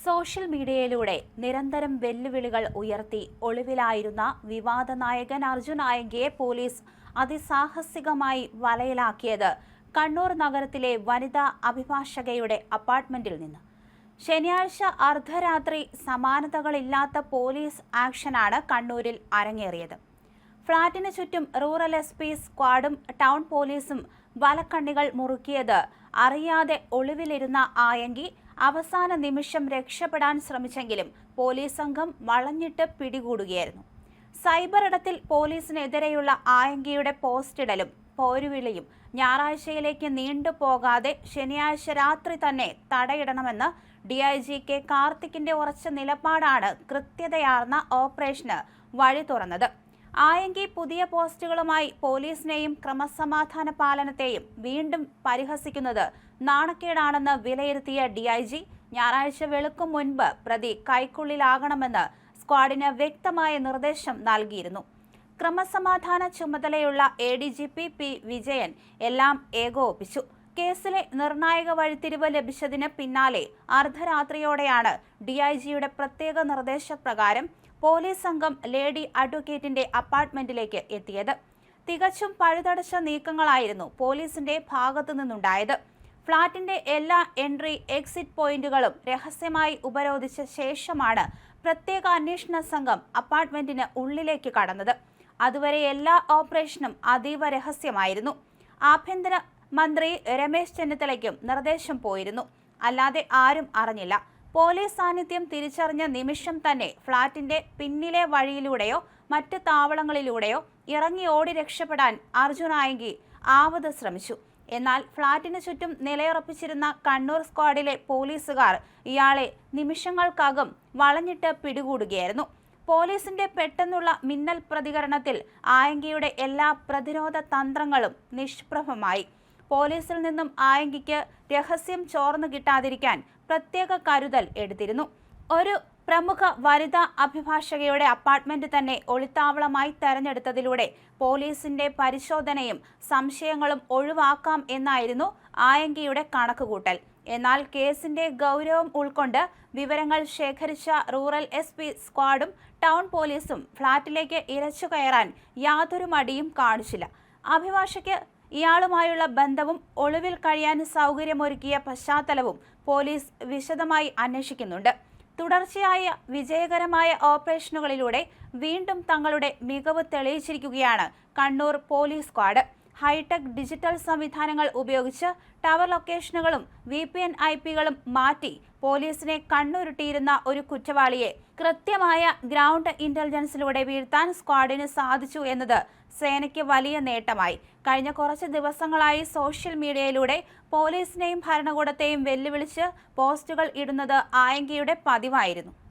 Social മീഡിയയിലൂടെ നിരന്തരം വെല്ലുവിളികൾ ഉയർത്തി ഒളിവിലായിരുന്ന വിവാദ നായകൻ അർജുൻ ആയങ്കിയെ പോലീസ് അതിസാഹസികമായി വലയിലാക്കിയത് കണ്ണൂർ നഗരത്തിലെ വനിതാ അഭിഭാഷകയുടെ അപ്പാർട്ട്മെന്റിൽ നിന്ന്. ശനിയാഴ്ച അർദ്ധരാത്രി സമാനതകളില്ലാത്ത പോലീസ് ആക്ഷനാണ് കണ്ണൂരിൽ അരങ്ങേറിയത്. ഫ്ളാറ്റിന് ചുറ്റും റൂറൽ SP സ്ക്വാഡും ടൗൺ പോലീസും വലക്കണ്ണികൾ മുറുക്കിയത് അറിയാതെ ഒളിവിലിരുന്ന ആയങ്കി അവസാന നിമിഷം രക്ഷപ്പെടാൻ ശ്രമിച്ചെങ്കിലും പോലീസ് സംഘം വളഞ്ഞിട്ട് പിടികൂടുകയായിരുന്നു. സൈബർ ഇടത്തിൽ പോലീസിനെതിരെയുള്ള ആയങ്കിയുടെ പോസ്റ്റിടലും പോരുവിളിയും ഞായറാഴ്ചയിലേക്ക് നീണ്ടുപോകാതെ ശനിയാഴ്ച രാത്രി തന്നെ തടയിടണമെന്ന് DIG K കാർത്തിക്കിന്റെ ഉറച്ച നിലപാടാണ് കൃത്യതയാർന്ന ഓപ്പറേഷന് വഴി തുറന്നത്. ആയങ്കി പുതിയ പോസ്റ്റുകളുമായി പോലീസിനെയും ക്രമസമാധാന പാലനത്തെയും വീണ്ടും പരിഹസിക്കുന്നത് നാണക്കേടാണെന്ന് വിലയിരുത്തിയ DIG ഞായറാഴ്ച വെളുക്കും മുൻപ് പ്രതി കൈക്കുള്ളിലാകണമെന്ന് സ്ക്വാഡിന് വ്യക്തമായ നിർദ്ദേശം നൽകിയിരുന്നു. ക്രമസമാധാന ചുമതലയുള്ള ADGP P വിജയൻ എല്ലാം ഏകോപിപ്പിച്ചു. കേസിലെ നിർണായക വഴിത്തിരിവ് ലഭിച്ചതിന് പിന്നാലെ അർദ്ധരാത്രിയോടെയാണ് DIGയുടെ പ്രത്യേക നിർദ്ദേശപ്രകാരം പോലീസ് സംഘം ലേഡി അഡ്വക്കേറ്റിന്റെ അപ്പാർട്ട്മെന്റിലേക്ക് എത്തിയത്. തികച്ചും പഴുതടച്ച നീക്കങ്ങളായിരുന്നു പോലീസിന്റെ ഭാഗത്തു നിന്നുണ്ടായത്. ഫ്ളാറ്റിന്റെ എല്ലാ എൻട്രി എക്സിറ്റ് പോയിന്റുകളും രഹസ്യമായി ഉപരോധിച്ച ശേഷമാണ് പ്രത്യേക അന്വേഷണ സംഘം അപ്പാർട്ട്മെന്റിന് ഉള്ളിലേക്ക് കടന്നത്. അതുവരെ എല്ലാ ഓപ്പറേഷനും അതീവ രഹസ്യമായിരുന്നു. ആഭ്യന്തര മന്ത്രി രമേശ് ചെന്നിത്തലയ്ക്കും നിർദ്ദേശം പോയിരുന്നു. അല്ലാതെ ആരും അറിഞ്ഞില്ല. പോലീസ് സാന്നിധ്യം തിരിച്ചറിഞ്ഞ നിമിഷം തന്നെ ഫ്ളാറ്റിന്റെ പിന്നിലെ വഴിയിലൂടെയോ മറ്റ് താവളങ്ങളിലൂടെയോ ഇറങ്ങി ഓടി രക്ഷപ്പെടാൻ അർജുൻ ആയങ്കി ആവത് ശ്രമിച്ചു. എന്നാൽ ഫ്ളാറ്റിന് ചുറ്റും നിലയുറപ്പിച്ചിരുന്ന കണ്ണൂർ സ്ക്വാഡിലെ പോലീസുകാർ ഇയാളെ നിമിഷങ്ങൾക്കകം വളഞ്ഞിട്ട് പിടികൂടുകയായിരുന്നു. പോലീസിന്റെ പെട്ടെന്നുള്ള മിന്നൽ പ്രതികരണത്തിൽ ആയങ്കിയുടെ എല്ലാ പ്രതിരോധ തന്ത്രങ്ങളും നിഷ്പ്രഭമായി. പോലീസിൽ നിന്നും ആയങ്കിക്ക് രഹസ്യം ചോർന്നു കിട്ടാതിരിക്കാൻ പ്രത്യേക കരുതൽ എടുത്തിരുന്നു. ഒരു പ്രമുഖ വനിതാ അഭിഭാഷകയുടെ അപ്പാർട്ട്മെന്റ് തന്നെ ഒളിത്താവളമായി തെരഞ്ഞെടുത്തതിലൂടെ പോലീസിന്റെ പരിശോധനയും സംശയങ്ങളും ഒഴിവാക്കാം എന്നായിരുന്നു ആയങ്കിയുടെ കണക്കുകൂട്ടൽ. എന്നാൽ കേസിന്റെ ഗൗരവം ഉൾക്കൊണ്ട് വിവരങ്ങൾ ശേഖരിച്ച റൂറൽ SP സ്ക്വാഡും ടൗൺ പോലീസും ഫ്ളാറ്റിലേക്ക് ഇരച്ചു കയറാൻ യാതൊരു മടിയും കാണിച്ചില്ല. അഭിഭാഷകയ്ക്ക് ഇയാളുമായുള്ള ബന്ധവും ഒളിവിൽ കഴിയാൻ സൗകര്യമൊരുക്കിയ പശ്ചാത്തലവും പോലീസ് വിശദമായി അന്വേഷിക്കുന്നുണ്ട്. തുടർച്ചയായ വിജയകരമായ ഓപ്പറേഷനുകളിലൂടെ വീണ്ടും തങ്ങളുടെ മികവ് തെളിയിച്ചിരിക്കുകയാണ് Kannur police squad. Hi tech digital സംവിധാനങ്ങൾ ഉപയോഗിച്ച് ടവർ ലൊക്കേഷനുകളും VPN IP-കളും മാറ്റി പോലീസിനെ കണ്ണുരുട്ടിയിരുന്ന ഒരു കുറ്റവാളിയെ കൃത്യമായ ഗ്രൗണ്ട് ഇന്റലിജൻസിലൂടെ വീഴ്ത്താൻ സ്ക്വാഡിന് സാധിച്ചു എന്നത് സേനയ്ക്ക് വലിയ നേട്ടമായി. കഴിഞ്ഞ കുറച്ച് ദിവസങ്ങളായി സോഷ്യൽ മീഡിയയിലൂടെ പോലീസിനെയും ഭരണകൂടത്തെയും വെല്ലുവിളിച്ച് പോസ്റ്റുകൾ ഇടുന്നത് ആയങ്കിയുടെ പതിവായിരുന്നു.